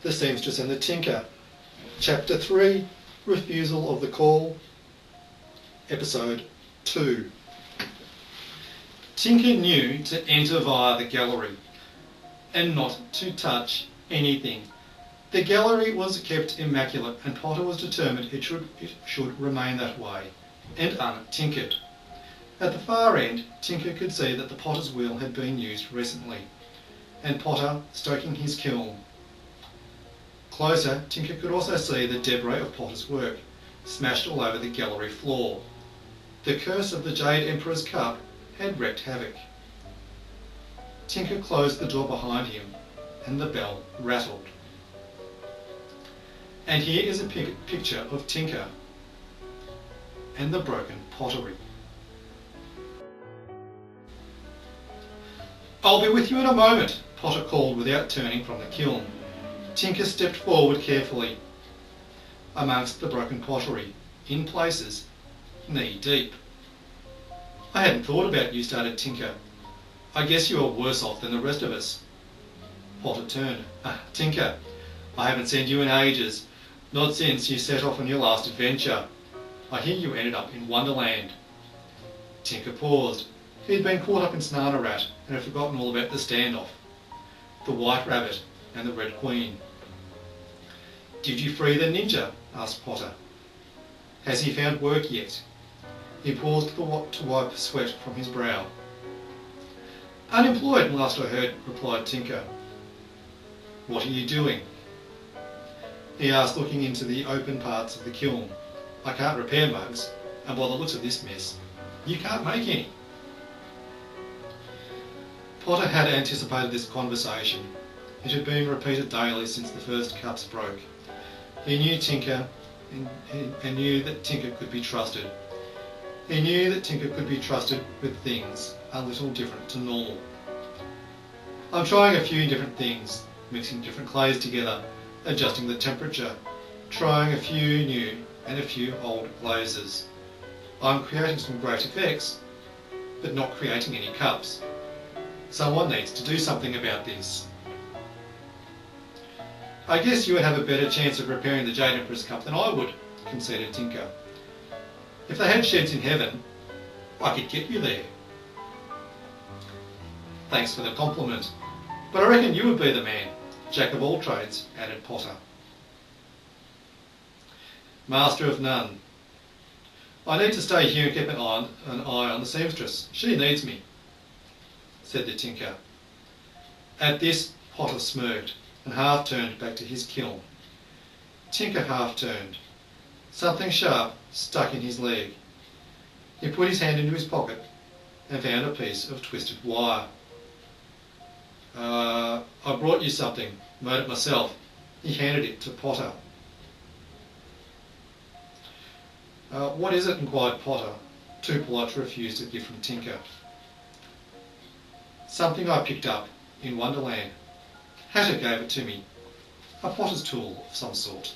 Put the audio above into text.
The Seamstress and the Tinker. Chapter 3, Refusal of the Call. Episode 2. Tinker knew to enter via the gallery and not to touch anything. The gallery was kept immaculate and Potter was determined it should remain that way and untinkered. At the far end, Tinker could see that the potter's wheel had been used recently, and Potter stoking his kiln. Closer, Tinker could also see the debris of Potter's work, smashed all over the gallery floor. The curse of the Jade Emperor's cup had wreaked havoc. Tinker closed the door behind him, and the bell rattled. And here is a picture of Tinker and the broken pottery. "I'll be with you in a moment," Potter called without turning from the kiln. Tinker stepped forward carefully amongst the broken pottery, in places knee deep. "I hadn't thought about you," started Tinker. "I guess you are worse off than the rest of us." Potter turned. "Tinker, I haven't seen you in ages, not since you set off on your last adventure. I hear you ended up in Wonderland." Tinker paused. He had been caught up in Arnaurat and had forgotten all about the standoff, the White Rabbit and the Red Queen. "Did you free the ninja?" asked Potter. "Has he found work yet?" He paused to wipe sweat from his brow. "Unemployed, last I heard," replied Tinker. "What are you doing?" he asked, looking into the open parts of the kiln. "I can't repair mugs, and by the looks of this mess, you can't make any." Potter had anticipated this conversation. It had been repeated daily since the first cups broke. He knew Tinker and knew that Tinker could be trusted. He knew that Tinker could be trusted with things a little different to normal. "I'm trying a few different things, mixing different clays together, adjusting the temperature, trying a few new and a few old glazes. I'm creating some great effects, but not creating any cups. Someone needs to do something about this." "I guess you would have a better chance of repairing the Jade Emperor's cup than I would," conceded Tinker. "If they had sheds in heaven, I could get you there." "Thanks for the compliment, but I reckon you would be the man. Jack of all trades," added Potter. "Master of none. I need to stay here and keep an eye on the seamstress. She needs me," said the Tinker. At this, Potter smirked and half-turned back to his kiln. Tinker half-turned. Something sharp stuck in his leg. He put his hand into his pocket and found a piece of twisted wire. I brought you something. Made it myself." He handed it to Potter. "What is it?" inquired Potter, too polite to refuse a gift from Tinker. "Something I picked up in Wonderland. Hatter gave it to me. A potter's tool of some sort."